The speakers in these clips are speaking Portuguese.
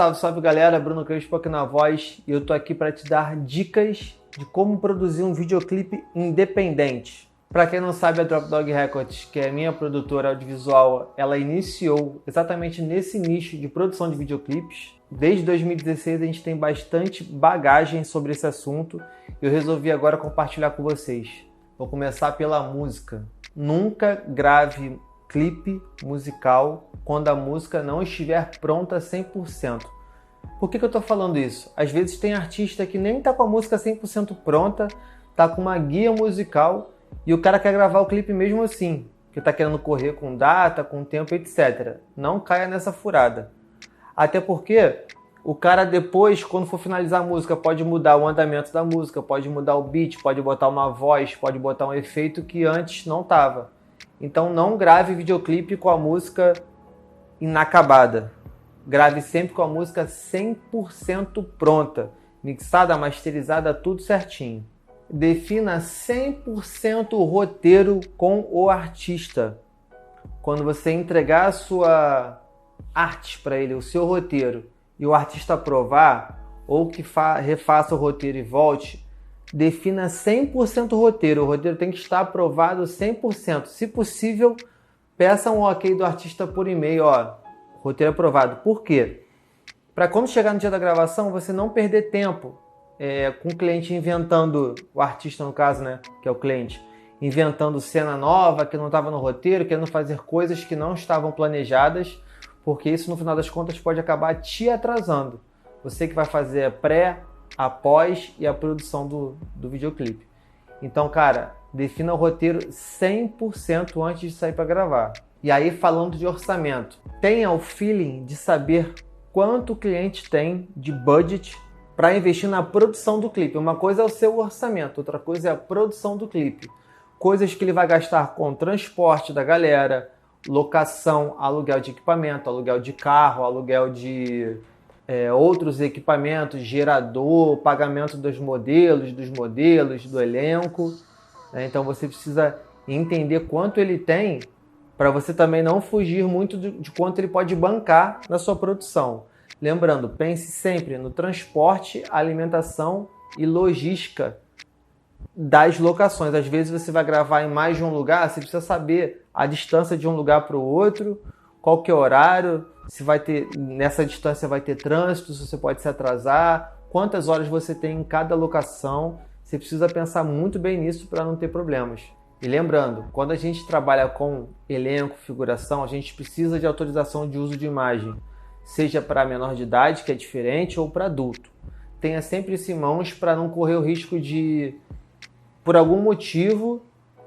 Salve, salve galera, Bruno Crespo aqui na voz e eu tô aqui para te dar dicas de como produzir um videoclipe independente. Para quem não sabe, a Drop Dog Records, que é a minha produtora audiovisual, ela iniciou exatamente nesse nicho de produção de videoclipes. Desde 2016 a gente tem bastante bagagem sobre esse assunto e eu resolvi agora compartilhar com vocês. Vou começar pela música. Nunca grave clipe musical quando a música não estiver pronta 100%. Por que eu tô falando isso? Às vezes tem artista que nem tá com a música 100% pronta, tá com uma guia musical e o cara quer gravar o clipe mesmo assim, que tá querendo correr com data, com tempo, etc. Não caia nessa furada. Até porque o cara depois, quando for finalizar a música, pode mudar o andamento da música, pode mudar o beat, pode botar uma voz, pode botar um efeito que antes não tava. Então não grave videoclipe com a música inacabada. Grave sempre com a música 100% pronta, mixada, masterizada, tudo certinho. Defina 100% o roteiro com o artista. Quando você entregar a sua arte para ele, o seu roteiro, e o artista aprovar, ou que refaça o roteiro e volte, defina 100% o roteiro. O roteiro tem que estar aprovado 100%. Se possível, peça um ok do artista por e-mail, roteiro aprovado. Por quê? Para quando chegar no dia da gravação, você não perder tempo com o cliente inventando, o artista no caso, né, que é o cliente, inventando cena nova que não estava no roteiro, querendo fazer coisas que não estavam planejadas, porque isso no final das contas pode acabar te atrasando. Você que vai fazer a pré, a pós e a produção do videoclipe. Então, cara, defina o roteiro 100% antes de sair para gravar. E aí, falando de orçamento, tenha o feeling de saber quanto o cliente tem de budget para investir na produção do clipe. Uma coisa é o seu orçamento, outra coisa é a produção do clipe. Coisas que ele vai gastar com transporte da galera, locação, aluguel de equipamento, aluguel de carro, aluguel de outros equipamentos, gerador, pagamento dos modelos, do elenco. Então você precisa entender quanto ele tem para você também não fugir muito de quanto ele pode bancar na sua produção. Lembrando, pense sempre no transporte, alimentação e logística das locações. Às vezes você vai gravar em mais de um lugar, você precisa saber a distância de um lugar para o outro, qual que é o horário, se vai ter, nessa distância vai ter trânsito, se você pode se atrasar, quantas horas você tem em cada locação. Você precisa pensar muito bem nisso para não ter problemas. E lembrando, quando a gente trabalha com elenco, figuração, a gente precisa de autorização de uso de imagem, seja para menor de idade, que é diferente, ou para adulto. Tenha sempre isso em mãos para não correr o risco de, por algum motivo,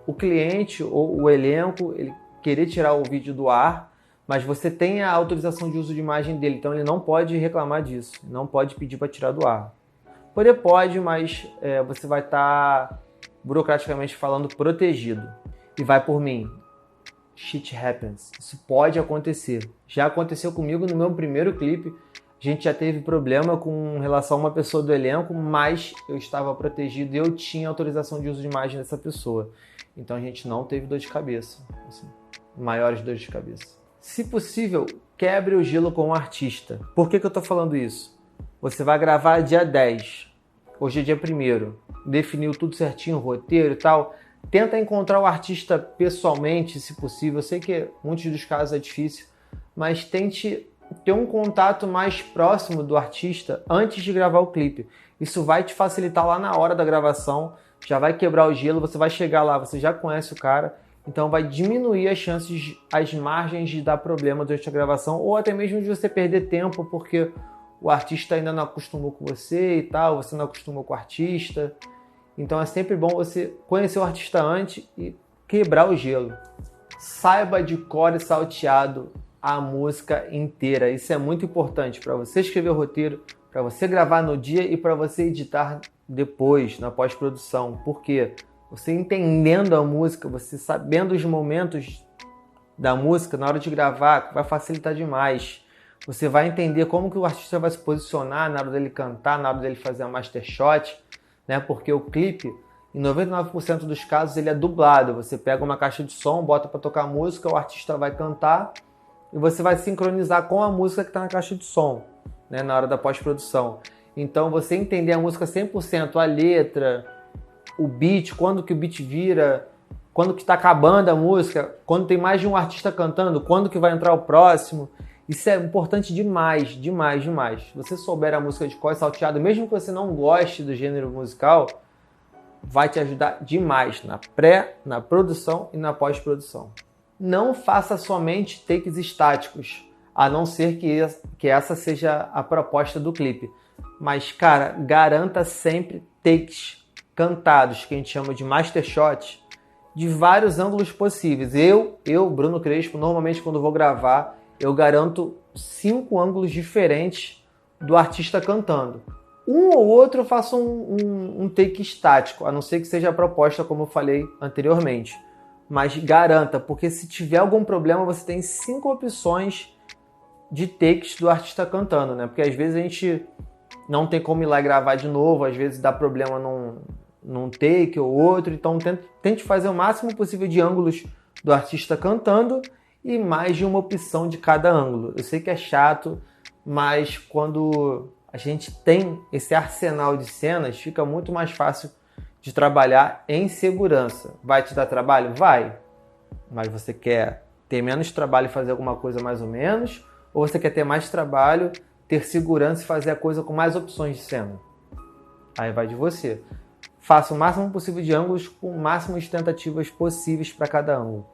o cliente ou o elenco ele querer tirar o vídeo do ar, mas você tem a autorização de uso de imagem dele, então ele não pode reclamar disso, não pode pedir para tirar do ar. Poder pode, mas você vai estar, burocraticamente falando, protegido. E vai por mim. Shit happens. Isso pode acontecer. Já aconteceu comigo no meu primeiro clipe. A gente já teve problema com relação a uma pessoa do elenco, mas eu estava protegido e eu tinha autorização de uso de imagem dessa pessoa. Então a gente não teve dor de cabeça. Assim, maiores dores de cabeça. Se possível, quebre o gelo com o artista. Por que eu estou falando isso? Você vai gravar dia 10. Hoje é dia 1º. Definiu tudo certinho, roteiro e tal. Tenta encontrar o artista pessoalmente, se possível. Eu sei que em muitos dos casos é difícil, mas tente ter um contato mais próximo do artista antes de gravar o clipe. Isso vai te facilitar lá na hora da gravação, já vai quebrar o gelo, você vai chegar lá, você já conhece o cara, então vai diminuir as chances, as margens de dar problema durante a gravação, ou até mesmo de você perder tempo, porque o artista ainda não acostumou com você e tal, você não acostumou com o artista. Então é sempre bom você conhecer o artista antes e quebrar o gelo. Saiba de cor e salteado a música inteira. Isso é muito importante para você escrever o roteiro, para você gravar no dia e para você editar depois, na pós-produção. Por quê? Você entendendo a música, você sabendo os momentos da música na hora de gravar, vai facilitar demais. Você vai entender como que o artista vai se posicionar na hora dele cantar, na hora dele fazer a master shot, né? Porque o clipe, em 99% dos casos, ele é dublado. Você pega uma caixa de som, bota para tocar música, o artista vai cantar e você vai sincronizar com a música que está na caixa de som. né, na hora da pós-produção. Então você entender a música 100%, a letra, o beat, quando que o beat vira, quando que está acabando a música, quando tem mais de um artista cantando, quando que vai entrar o próximo. Isso é importante demais, demais, demais. Se você souber a música de cor e salteado, mesmo que você não goste do gênero musical, vai te ajudar demais na pré, na produção e na pós-produção. Não faça somente takes estáticos, a não ser que essa seja a proposta do clipe. Mas, cara, garanta sempre takes cantados, que a gente chama de master shot, de vários ângulos possíveis. Eu, Bruno Crespo, normalmente quando vou gravar, eu garanto 5 ângulos diferentes do artista cantando. Um ou outro eu faço um take estático, a não ser que seja a proposta, como eu falei anteriormente. Mas garanta, porque se tiver algum problema, você tem 5 opções de takes do artista cantando, né? Porque às vezes a gente não tem como ir lá e gravar de novo, às vezes dá problema num take ou outro, então tente fazer o máximo possível de ângulos do artista cantando e mais de uma opção de cada ângulo. Eu sei que é chato, mas quando a gente tem esse arsenal de cenas, fica muito mais fácil de trabalhar em segurança. Vai te dar trabalho? Vai. Mas você quer ter menos trabalho e fazer alguma coisa mais ou menos? Ou você quer ter mais trabalho, ter segurança e fazer a coisa com mais opções de cena? Aí vai de você. Faça o máximo possível de ângulos com o máximo de tentativas possíveis para cada ângulo.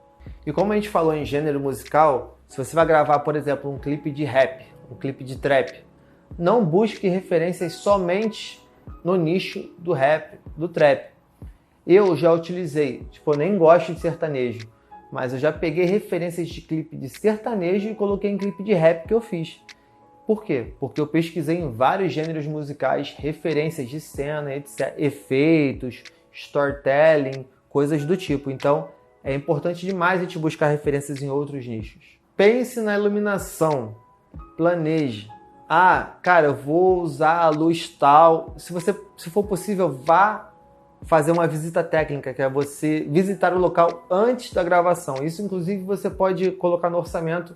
E como a gente falou em gênero musical, se você vai gravar, por exemplo, um clipe de rap, um clipe de trap, não busque referências somente no nicho do rap, do trap. Eu já utilizei, eu nem gosto de sertanejo, mas eu já peguei referências de clipe de sertanejo e coloquei em clipe de rap que eu fiz. Por quê? Porque eu pesquisei em vários gêneros musicais, referências de cena, etc., efeitos, storytelling, coisas do tipo. Então, é importante demais a gente buscar referências em outros nichos. Pense na iluminação, planeje. Ah, cara, eu vou usar a luz tal. Se for possível, vá fazer uma visita técnica, que é você visitar o local antes da gravação. Isso, inclusive, você pode colocar no orçamento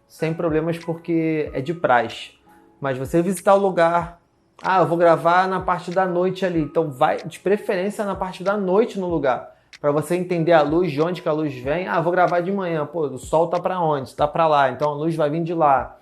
sem problemas, porque é de praxe. Mas você visitar o lugar, eu vou gravar na parte da noite ali, então vai de preferência na parte da noite no lugar, para você entender a luz, de onde que a luz vem. Vou gravar de manhã, o sol tá para onde? Tá para lá, então a luz vai vir de lá.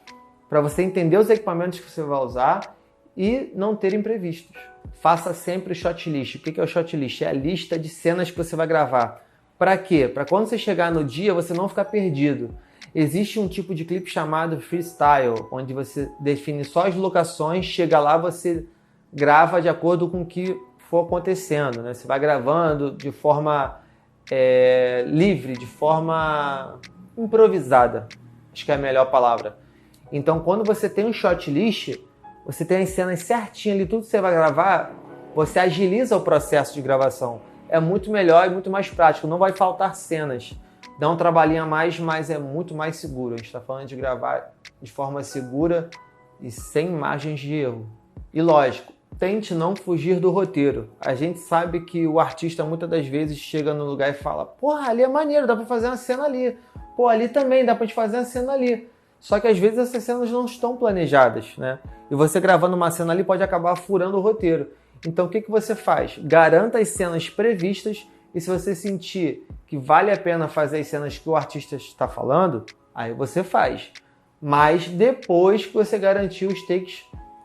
Para você entender os equipamentos que você vai usar e não ter imprevistos. Faça sempre o shot list. O que é o shot list? É a lista de cenas que você vai gravar. Para quê? Para quando você chegar no dia, você não ficar perdido. Existe um tipo de clipe chamado freestyle, onde você define só as locações, chega lá, você grava de acordo com o que for acontecendo, né? Você vai gravando de forma livre, de forma improvisada. Acho que é a melhor palavra. Então, quando você tem um shot list, você tem as cenas certinhas ali, tudo que você vai gravar, você agiliza o processo de gravação. É muito melhor e muito mais prático, não vai faltar cenas. Dá um trabalhinho a mais, mas é muito mais seguro. A gente está falando de gravar de forma segura e sem margens de erro. E lógico, tente não fugir do roteiro. A gente sabe que o artista muitas das vezes chega no lugar e fala: porra, ali é maneiro, dá para fazer uma cena ali. Pô, ali também dá para gente fazer uma cena ali. Só que às vezes essas cenas não estão planejadas, né? E você gravando uma cena ali pode acabar furando o roteiro. Então o que você faz? Garanta as cenas previstas. E se você sentir que vale a pena fazer as cenas que o artista está falando, aí você faz. Mas depois que você garantir os takes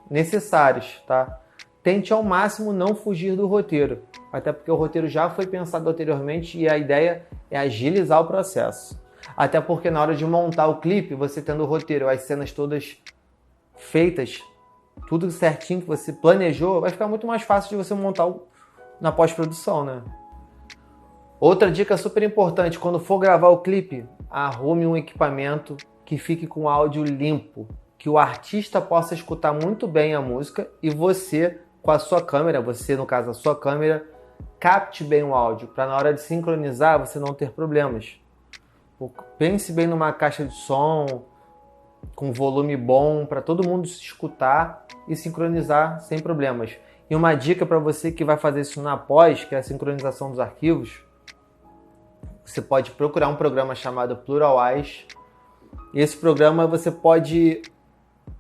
necessários, tá? Tente ao máximo não fugir do roteiro. Até porque o roteiro já foi pensado anteriormente e a ideia é agilizar o processo. Até porque na hora de montar o clipe, você tendo o roteiro, as cenas todas feitas, tudo certinho que você planejou, vai ficar muito mais fácil de você montar na pós-produção, né? Outra dica super importante, quando for gravar o clipe, arrume um equipamento que fique com áudio limpo, que o artista possa escutar muito bem a música e você, com a sua câmera, você no caso a sua câmera, capte bem o áudio, para na hora de sincronizar você não ter problemas. Pense bem numa caixa de som, com volume bom, para todo mundo se escutar e sincronizar sem problemas. E uma dica para você que vai fazer isso na pós, que é a sincronização dos arquivos, você pode procurar um programa chamado Pluralwise. E esse programa você pode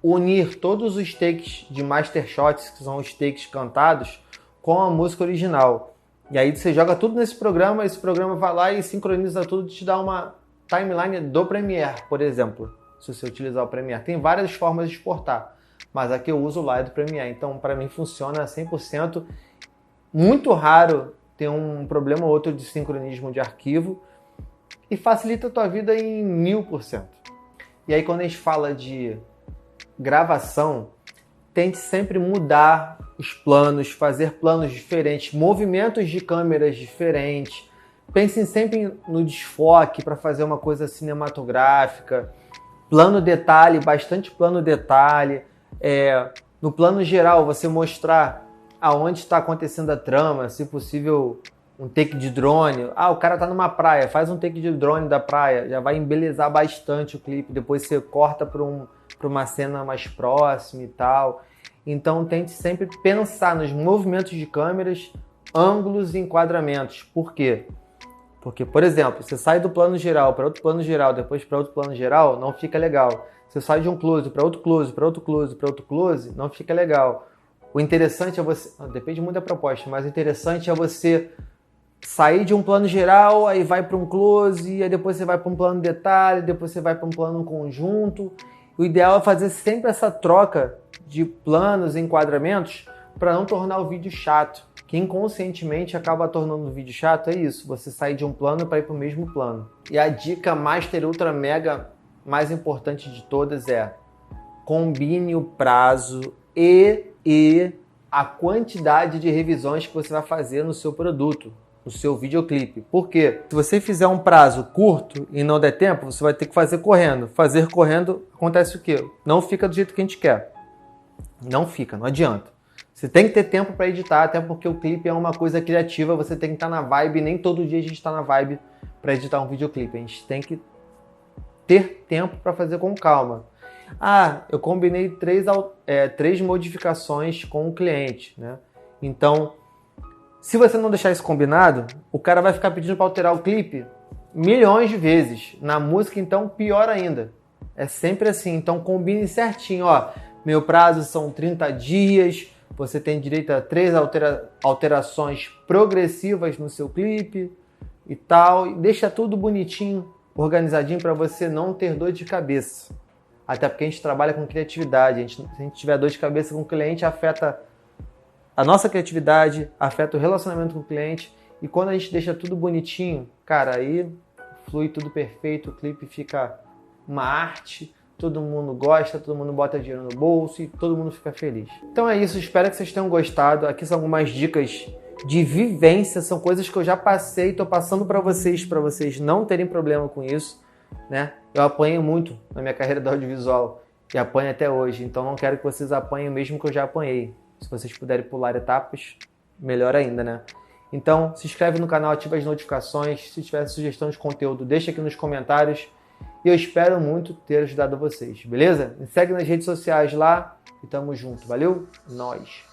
unir todos os takes de master shots, que são os takes cantados, com a música original. E aí você joga tudo nesse programa, esse programa vai lá e sincroniza tudo, te dá uma timeline do Premiere, por exemplo, se você utilizar o Premiere. Tem várias formas de exportar, mas aqui eu uso lá do Premiere, então para mim funciona 100%. Muito raro ter um problema ou outro de sincronismo de arquivo e facilita a tua vida em 1000%. E aí quando a gente fala de gravação, tente sempre mudar os planos, fazer planos diferentes, movimentos de câmeras diferentes. Pensem sempre no desfoque para fazer uma coisa cinematográfica. Plano detalhe, bastante plano detalhe. No plano geral, você mostrar aonde está acontecendo a trama, se possível um take de drone. O cara tá numa praia, faz um take de drone da praia, já vai embelezar bastante o clipe. Depois você corta para uma cena mais próxima e tal. Então tente sempre pensar nos movimentos de câmeras, ângulos e enquadramentos. Por quê? Porque, por exemplo, você sai do plano geral para outro plano geral, depois para outro plano geral, não fica legal. Você sai de um close para outro close, para outro close, para outro close, não fica legal. O interessante é você... Depende muito da proposta, mas o interessante é você sair de um plano geral, aí vai para um close, aí depois você vai para um plano detalhe, depois você vai para um plano conjunto. O ideal é fazer sempre essa troca de planos e enquadramentos para não tornar o vídeo chato. Que inconscientemente acaba tornando o vídeo chato é isso, você sair de um plano para ir para o mesmo plano. E a dica master ultra mega mais importante de todas é: combine o prazo e a quantidade de revisões que você vai fazer no seu produto, no seu videoclipe. Por quê? Se você fizer um prazo curto e não der tempo, você vai ter que fazer correndo. Fazer correndo, acontece o quê? Não fica do jeito que a gente quer. Não fica, não adianta. Você tem que ter tempo para editar, até porque o clipe é uma coisa criativa, você tem que estar na vibe, nem todo dia a gente está na vibe para editar um videoclipe. A gente tem que ter tempo para fazer com calma. Eu combinei três modificações com o cliente, né? Então, se você não deixar isso combinado, o cara vai ficar pedindo para alterar o clipe milhões de vezes. Na música, então, pior ainda. É sempre assim. Então, combine certinho. Meu prazo são 30 dias. Você tem direito a 3 alterações progressivas no seu clipe e tal. E deixa tudo bonitinho, organizadinho para você não ter dor de cabeça. Até porque a gente trabalha com criatividade. Se a gente tiver dor de cabeça com o cliente, afeta a nossa criatividade, afeta o relacionamento com o cliente. E quando a gente deixa tudo bonitinho, cara, aí flui tudo perfeito, o clipe fica uma arte, todo mundo gosta, todo mundo bota dinheiro no bolso e todo mundo fica feliz. Então é isso, espero que vocês tenham gostado. Aqui são algumas dicas de vivência, são coisas que eu já passei, estou passando para vocês não terem problema com isso, né? Eu apanhei muito na minha carreira do audiovisual e apanho até hoje, então não quero que vocês apanhem o mesmo que eu já apanhei. Se vocês puderem pular etapas, melhor ainda, né? Então, se inscreve no canal, ativa as notificações. Se tiver sugestão de conteúdo, deixa aqui nos comentários. E eu espero muito ter ajudado vocês, beleza? Me segue nas redes sociais lá e tamo junto. Valeu? Nós.